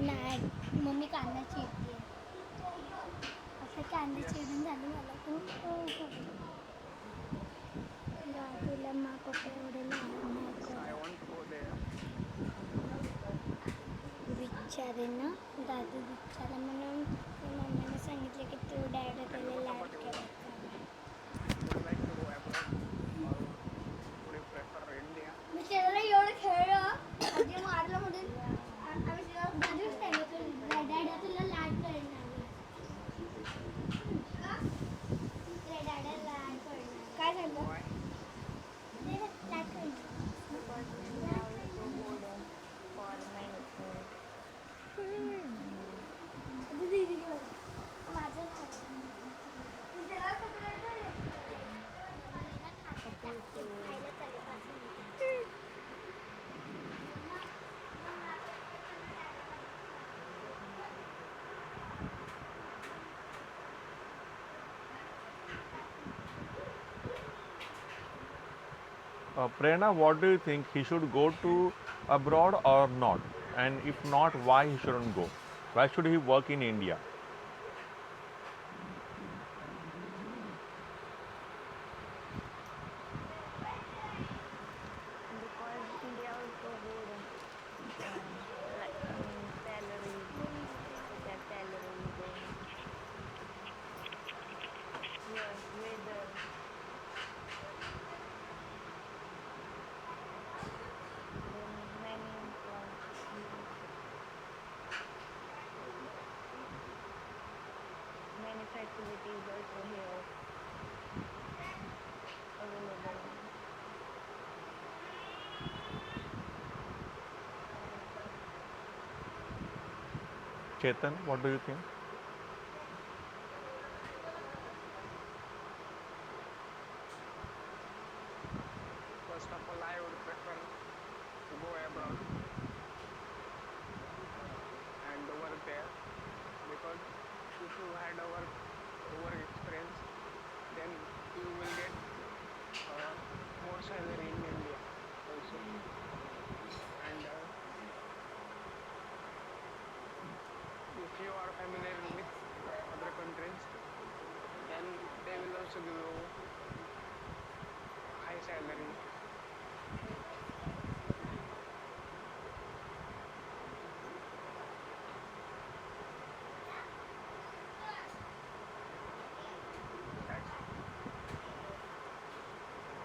नाही मम्मी कांदा चिरते असं कांदा चिरून झालं मला खूप तुला मा पप्पा एवढे लहान नाही विचारे ना दादू विचारा म्हणून मम्मीने सांगितले की तू डॅड त्याला लाड केला मी त्याला एवढं खेळलं आधी मारलं म्हणून आम्ही बाजूच सांगितलं डॅडा तुला लाड करणार डॅडा लाड करणार काय झालं लाड करणार Prerna, what do you think? He should go to abroad or not? And if not, why he shouldn't go? Why should he work in India? Chetan, what do you think? First of all, I would prefer to go abroad and work there because if you had a work experience, then you will get more salary in India also. And if you are familiar with other countries, then they will also give you high salary.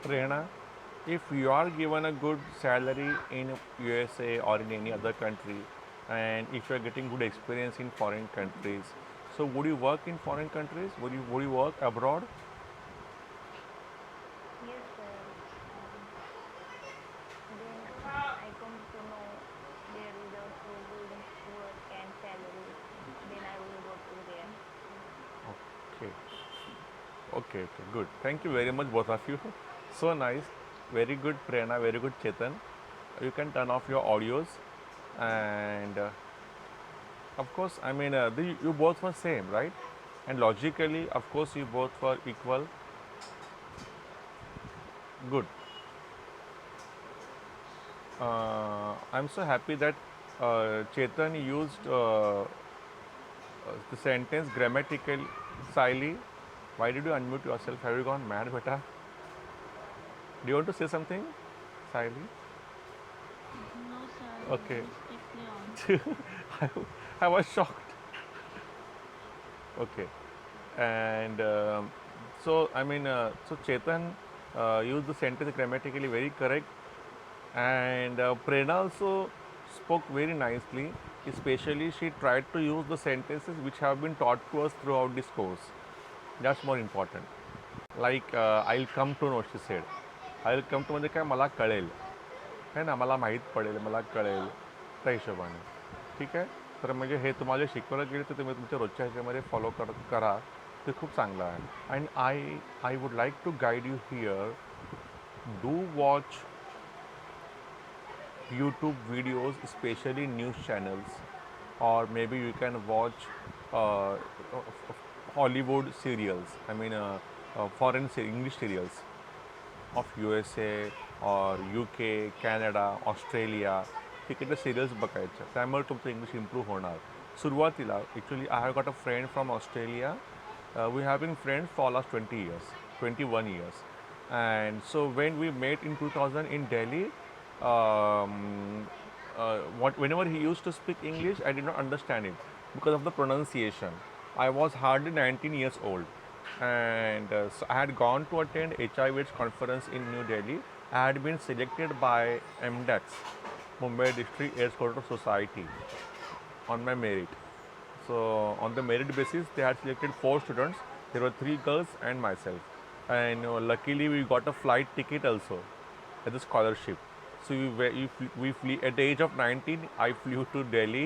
Prerna, if you are given a good salary in USA or in any other country, and if you are getting good experience in foreign countries, so would you work in foreign countries? Would you work abroad? Okay. Okay, okay, good. Thank you very much, both of you. So nice. Very good, Prerna. Very good, Chetan. You can turn off your audios. And of course, I mean, you both were same, right? And logically, of course, you both were equal. Good. I'm so happy that Chetan used the sentence grammatically. Siley, why did you unmute yourself? Have you gone mad, beta? Do you want to say something, Siley? No, sir. Okay. Strictly on. I, I was shocked. Okay. And so, I mean, so Chetan used the sentence grammatically very correct. And Prerna also spoke very nicely. Especially, she tried to use the sentences which have been taught to us throughout this course. That's more important. Like, I'll come to know, she said. I'll come to म्हणजे काय मला कळेल है ना, मला माहीत पडेल, मला कळेल, त्या हिशोबाने. ठीक आहे. तर म्हणजे हे तुम्हाला शिकवलं गेलं तर तुम्ही तुमच्या रोजच्या ह्याच्यामध्ये फॉलो करा, ते खूप चांगलं आहे. And I would like to guide you here. Do watch YouTube videos, especially news channels, or maybe you can watch uh, Hollywood serials. I mean, English serials of USA or UK, Canada, Australia. तिकडे serials बघायच्या, त्यामुळे तुमचं English improve होणार. सुरुवातीला actually I have got a friend from Australia. We have been friends for last 20 years, 21 years. And so when we met in 2000 in Delhi, um, whenever he used to speak English, I did not understand it because of the pronunciation. I was hardly 19 years old. And so I had gone to attend HIVH conference in New Delhi. I had been selected by MDAX, Mumbai District Air Scooter Society, on my merit. So on the merit basis, they had selected 4 students. There were 3 girls and myself. And luckily, we got a flight ticket also as a scholarship. So we flew at the age of 19. I flew to Delhi.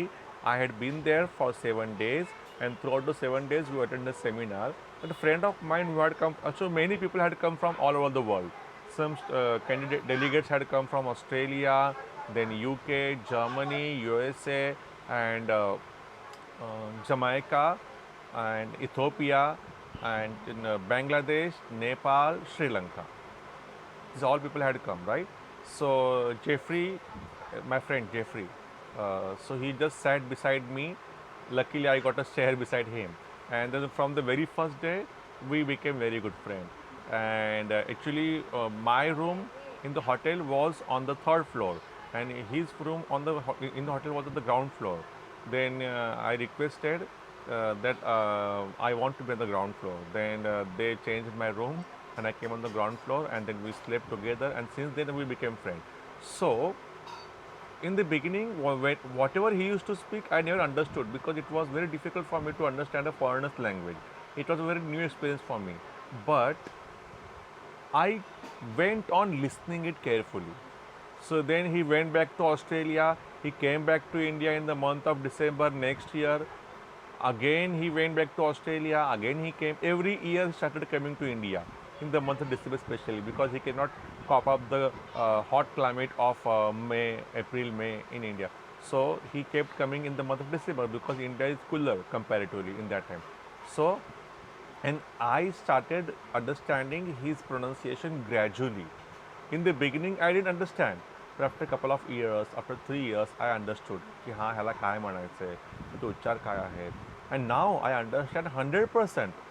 I had been there for 7 days, and throughout the 7 days, we attended a seminar. But a friend of mine who had come, so many people had come from all over the world. Some delegates had come from Australia, then UK, Germany, USA, and Jamaica, and Ethiopia, and in Bangladesh, Nepal, Sri Lanka. These all people had come, right? So Jeffrey, my friend Jeffrey, so he just sat beside me. Luckily, I got a chair beside him, and then from the very first day, we became very good friends. And actually, my room in the hotel was on the 3rd floor, and his room in the hotel was on the ground floor. Then I requested that I want to be on the ground floor. Then they changed my room, and I came on the ground floor, and then we slept together, and since then we became friends. So in the beginning, whatever he used to speak, I never understood because it was very difficult for me to understand a foreigner's language. It was a very new experience for me, but I went on listening it carefully. So then he went back to Australia. He came back to India in the month of December next year. Again, he went back to Australia. Again, he came. Every year, he started coming to India in the month of December, especially because he cannot cop up the hot climate of April, May in India. So he kept coming in the month of December because India is cooler comparatively in that time. So, and I started understanding his pronunciation gradually. In the beginning, I didn't understand. But after a couple of years, after 3 years, I understood की हाँ ह्याला काय म्हणायचं आहे, तो उच्चार काय आहेत. And now I understand 100%.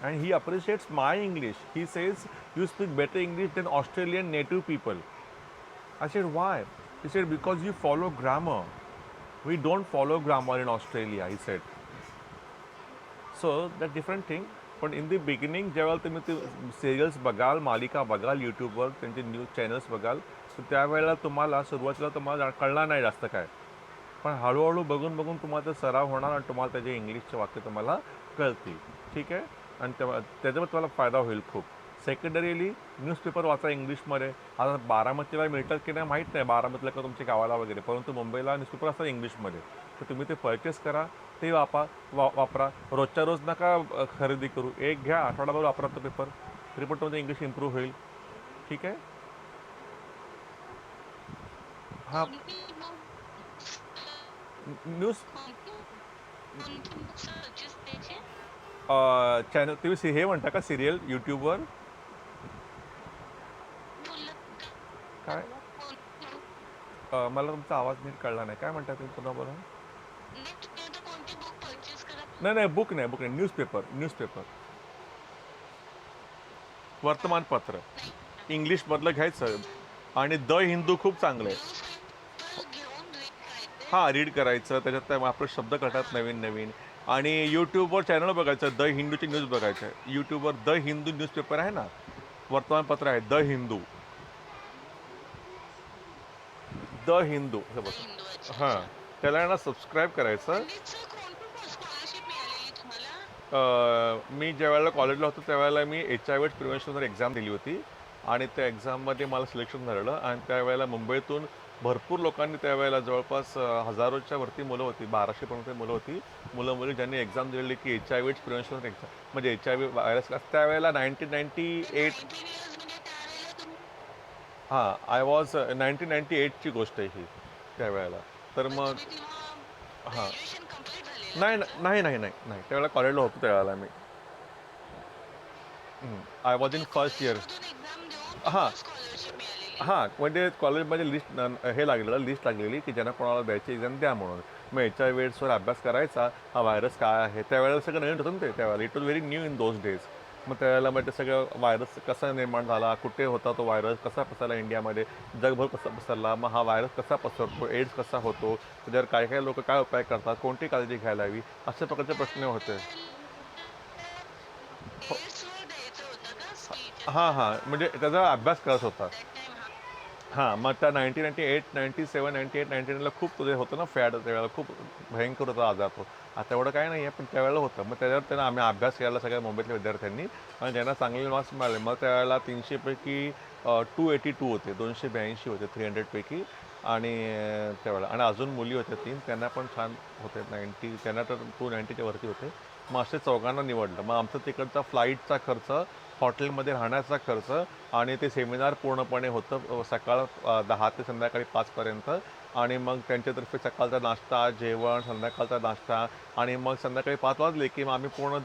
And he appreciates my English. He says, you speak better English than Australian native people. I said, why? He said, because you follow grammar. We don't follow grammar in Australia, he said. So that's different thing. पण in the beginning जेव्हा तुम्ही ते serials बघाल, मालिका बघाल, यूट्यूबवर त्यांचे news channels बघाल, तर त्यावेळेला तुम्हाला सुरुवातीला तुम्हाला कळणार नाही जास्त काय, पण हळूहळू बघून बघून तुम्हाला ते सराव होणार आणि तुम्हाला त्याचे इंग्लिशचे वाक्य तुम्हाला कळतील. ठीक आहे. आणि त्याच्यावर तुम्हाला फायदा होईल खूप. सेकंडरीली न्यूजपेपर वाचा इंग्लिशमध्ये. आता बारामतीला मिळतात की नाही माहीत नाही, बारामतीला का तुमच्या गावाला वगैरे, परंतु मुंबईला न्यूजपेपर असतात इंग्लिशमध्ये. तर तुम्ही ते परचेस करा, ते वापरा. रोजच्या रोज नका खरेदी करू, एक घ्या, आठवडाभर वापरा तो पेपर, तरी पण तुमचं इंग्लिश इम्प्रूव्ह होईल. ठीक आहे. हां, न्यूज चॅनल तुम्ही हे म्हणता का सिरियल यूट्यूबवर काय? मला तुमचा आवाज नीट कळला नाही. काय म्हणता तुम्ही पुन्हा बोला. नाही, बुक नाही, न्यूजपेपर वर्तमानपत्र इंग्लिशमधलं घ्यायचं. आणि द हिंदू खूप चांगलं आहे. हां, रीड करायचं, त्याच्यात आपले शब्द कळतात नवीन. आणि यूट्यूबवर चॅनल बघायचं, द हिंदूची न्यूज बघायचं. यूट्यूबवर द हिंदू न्यूजपेपर आहे ना, वर्तमानपत्र आहे द हिंदू. हां, त्याला ना सबस्क्राईब करायचं. मी ज्यावेळेला कॉलेजला होतो त्यावेळेला मी HIV प्रिव्हेन्शनवर एक्झाम दिली होती आणि त्या एक्झाममध्ये मला सिलेक्शन झालेलं. आणि त्यावेळेला मुंबईतून भरपूर लोकांनी त्यावेळेला जवळपास हजारोच्या वरती मुलं होती, 1200पर्यंत मुलं होती, मुली ज्यांनी एक्झाम दिलेली की HIV प्रिव्हेन्शनवर एक्झाम, म्हणजे HIV व्हायरस क्लास. त्यावेळेला 1998. हां, आय वॉज 1998ची गोष्ट आहे ही त्यावेळेला. तर मग हां, नाही, त्यावेळेला कॉलेजला होतो त्यावेळेला मी. I was in first year. हां, हां, म्हणजे कॉलेजमध्ये हे लागलेलं लिस्ट लागलेली की ज्यांना कोणाला द्यायची एक्झाम द्या म्हणून. मग एचआयव्ही/एड्सवर अभ्यास करायचा, हा व्हायरस काय आहे, त्यावेळेला सगळं नवीन होतं ना ते त्यावेळेला. It was very new in those days. मग त्यावेळेला मग ते सगळं व्हायरस कसा निर्माण झाला, कुठे होता तो व्हायरस, कसा पसरला इंडियामध्ये, जगभर कसा पसरला, मग हा व्हायरस कसा पसरतो, एड्स कसा होतो, त्याच्यावर काय काय लोक काय उपाय करतात, कोणती काळजी घ्यायला हवी, अशा प्रकारचे प्रश्न होते. हो, एड्सवर द्यायचं होतं का स्पीच हां असं? हां, म्हणजे त्याचा अभ्यास करत होता. दॅट टाइम हां. हां, मग त्या 1998, 97, 98, 99ला खूप ते होतं ना फॅड त्यावेळेला खूप भयंकर होता आजार तो. आता एवढं काही नाही आहे, पण त्यावेळेला होतं. मग त्याच्यावर त्यांना आम्ही अभ्यास केला सगळ्या मुंबईतल्या विद्यार्थ्यांनी आणि ज्यांना चांगले मार्क्स मिळाले. मग त्यावेळेला 300 पैकी 282 होते, 282 होते 300 पैकी आणि त्यावेळेला आणि अजून मुली होत्या 3 त्यांना पण छान होते 90 त्यांना तर 290च्या वरती होते. मग असे चौघांना निवडलं. मग आमचा तिकडचा फ्लाईटचा खर्च, हॉटेलमध्ये राहण्याचा खर्च आणि ते सेमिनार पूर्णपणे होतं सकाळ 10 ते संध्याकाळी 5पर्यंत आणि मग त्यांच्यातर्फे सकाळचा नाश्ता, जेवण, संध्याकाळचा नाश्ता आणि मग संध्याकाळी 5 वाजले की मग आम्ही पूर्ण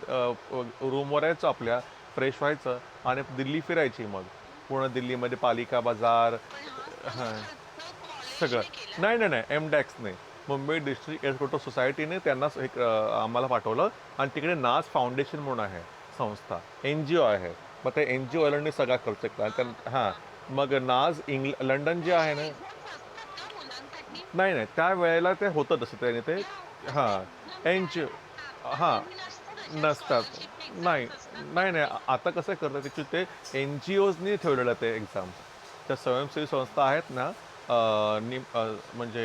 रूमवर यायचो आपल्या, फ्रेश व्हायचं आणि दिल्ली फिरायची मग. पूर्ण दिल्लीमध्ये पालिका बाजार पण हा हां, सगळा खर्च सगळं. कॉलेजने केला? नाही, नाही, नाही. एमडॅक्सने मुंबई डिस्ट्रिक्ट एज्युकेटर सोसायटीने त्यांना आम्हाला पाठवलं आणि तिकडे नाज फाउंडेशन म्हणून आहे संस्था, NGO आहे. मग त्या NGOवाल्यांनी सगळा खर्च केला आणि हां, मग नाज लंडन जे आहे ना एक्झाम्स असतात का मुलांसाठी? नाही, नाही. त्यावेळेला ते होतं तसं त्याने ते हां, NGO हां, कॉलेजनी नसतात अशा नसतात. स्कॉलरशिप नाही, एक्झाम्स असतात का? नाही, नाही. आता कसं करतात ॲक्चुअली ते NGOजनी ठेवलेलं ते एक्झाम्स. त्या स्वयंसेवी संस्था आहेत ना म्हणजे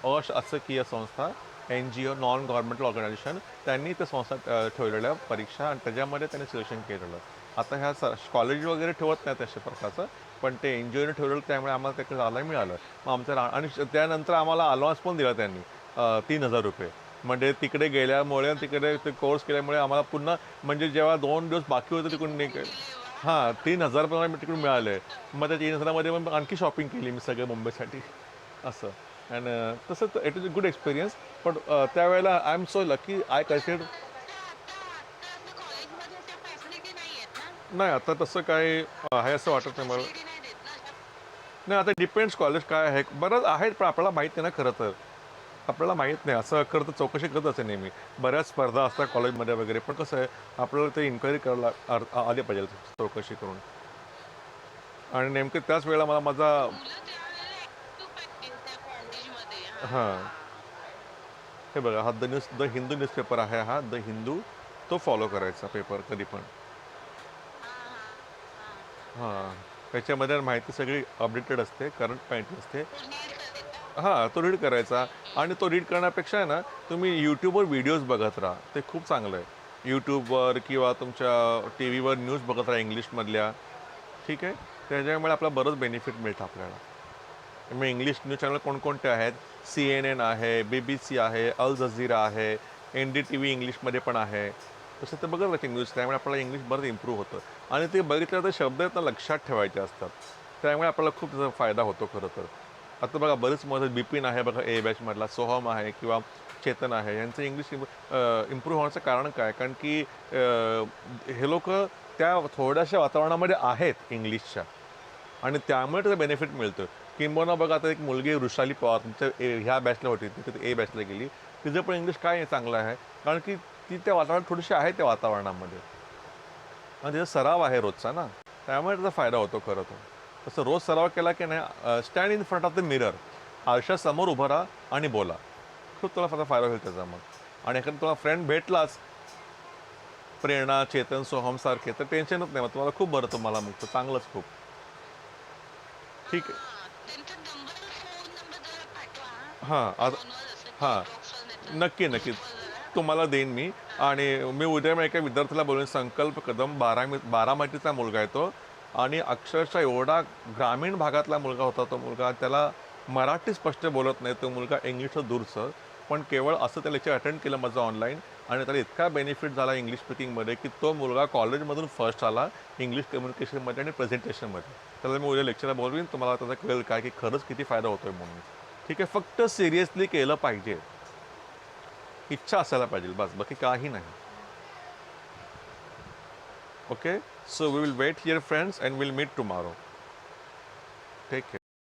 अशासकीय संस्था, NGO नॉन गव्हर्नमेंटल ऑर्गनायझेशन त्यांनी त्या संस्था ठेवलेल्या परीक्षा आणि त्याच्यामध्ये त्यांनी सिलेक्शन केलेलं. आता ह्या कॉलेज वगैरे ठेवत नाहीत अशा प्रकारचं, पण ते NGOने ठेवलेलं त्यामुळे आम्हाला त्याकडे जायला मिळालं. मग आणि त्यानंतर आम्हाला अलाउन्स पण दिला त्यांनी ₹3000. म्हणजे तिकडे गेल्यामुळे तिकडे ते कोर्स केल्यामुळे आम्हाला पुन्हा म्हणजे जेव्हा 2 दिवस बाकी होते तिकडून केले वा. हां, 3000 पण तिकडून मिळाले. मग त्या 3000मध्ये मग आणखी शॉपिंग केली मी सगळं मुंबईसाठी असं. अँड तसं it is a good experience. पण त्यावेळेला I am so lucky I consider आता असं कॉलेजमध्ये अशा फॅसिलिटी नाही आहेत ना? नाही आता तसं काही आहे असं अशा वाटत नाही मला. फॅसिलिटी नाही देत ना अशा. नाही आता डिपेंड्स कॉलेज काय आहे. बरंच आहेत पण आपल्याला माहीत नाही ना खरं तर. आपल्याला माहीत नाही असं करतं चौकशी करत असे नेहमी. बऱ्याच स्पर्धा असतात कॉलेजमध्ये वगैरे पण कसं आहे आपल्याला ते इन्क्वायरी करायला आली पाहिजे चौकशी करून. आणि नेमकं त्याच वेळेला मला माझा मुलं त्यावेळेला ऍक्टिव्ह पाहिजे त्या कॉलेजमध्ये. हां, हां. हे बघा हा द हिंदू न्यूजपेपर आहे हा द हिंदू तो फॉलो करायचा पेपर कधी पण. हां, हां. हां. हां, त्याच्यामध्ये माहिती सगळी अपडेटेड असते, करंट माहिती असते. तो रीड करायचा. हां, तो रीड करायचा आणि तो रीड करण्यापेक्षा आहे ना, तुम्ही यूट्यूबवर व्हिडिओज बघत राहा. ते खूप चांगलं आहे. यूट्यूबवर किंवा तुमच्या टीव्हीवर न्यूज बघत राहा इंग्लिशमधल्या. ठीक आहे? त्याच्यामुळे आपल्याला बरंच बेनिफिट मिळतं आपल्याला. मग इंग्लिश न्यूज चॅनल कोणकोणते आहेत? CNN आहे, BBC आहे, अल जझीरा आहे, NDTV इंग्लिशमध्ये पण आहे. तसं ते बघत राहायचे न्यूज त्यामुळे आपल्याला इंग्लिश बरंच इम्प्रूव्ह होतं. आणि ते बघितल्यावर ते शब्द आहेत ना लक्षात ठेवायचे असतात. त्यामुळे आपल्याला खूप त्याचा फायदा होतो खरं तर. आता बघा बरेच मग बिपिन आहे बघा A बॅचमधला, सोहम आहे किंवा चेतन आहे यांचं इंग्लिश इम्प्रूव्ह होण्याचं कारण काय? कारण की हे लोकं त्या थोड्याशा वातावरणामध्ये आहेत इंग्लिशच्या आणि त्यामुळे त्याचं बेनिफिट मिळतं. किंबहुना बघा आता एक मुलगी वृषाली पवार तुमच्या ह्या बॅचला होती ती A बॅचला गेली. तिचं पण इंग्लिश काय चांगलं आहे कारण की ती त्या वातावरणात थोडीशी आहे त्या वातावरणामध्ये आणि तिचा सराव आहे रोजचा ना त्यामुळे त्याचा फायदा होतो खरं तर. तसं रोज सराव केला की नाही stand in front of the mirror आरशासमोर उभं राहा आणि बोला. खूप तुला फायदा होईल त्याचा मग. आणि एखादा तुला फ्रेंड भेटलाच प्रेरणा, चेतन, सोहम सारखे तर टेन्शनच नाही मग तुम्हाला खूप बरं तुम्हाला मग तर चांगलंच खूप. ठीक आहे. हां. त्यांचा नंबर, फोन नंबर जरा पाठवा हां. हां, आता फोनवर असं हां. बॉक्सवर नाहीतर नक्की, नक्की. ग्रुपवर जरा. तुम्हाला देईन मी आणि मी उद्या मग एका विद्यार्थ्याला बोलून संकल्प कदम बारामतीचा मुलगा आहे तो आणि अक्षरशः एवढा ग्रामीण भागातला मुलगा होता तो मुलगा त्याला मराठी स्पष्ट बोलत नाही तो मुलगा इंग्लिशचं दूरचं पण केवळ असं त्या लेक्चर अटेंड केलं माझं ऑनलाईन आणि त्याला इतका बेनिफिट झाला इंग्लिश स्पीकिंगमध्ये की तो मुलगा कॉलेजमधून फर्स्ट आला इंग्लिश कम्युनिकेशनमध्ये आणि प्रेझेंटेशनमध्ये. त्याला मी उद्या लेक्चरला बोलवीन तुम्हाला त्याचा कळेल काय की खरंच किती फायदा होतोय म्हणून. ठीक आहे फक्त सिरियसली केलं पाहिजे इच्छा असायला पाहिजे बस बाकी काही नाही. Okay so we will wait here friends and will meet tomorrow. Take care.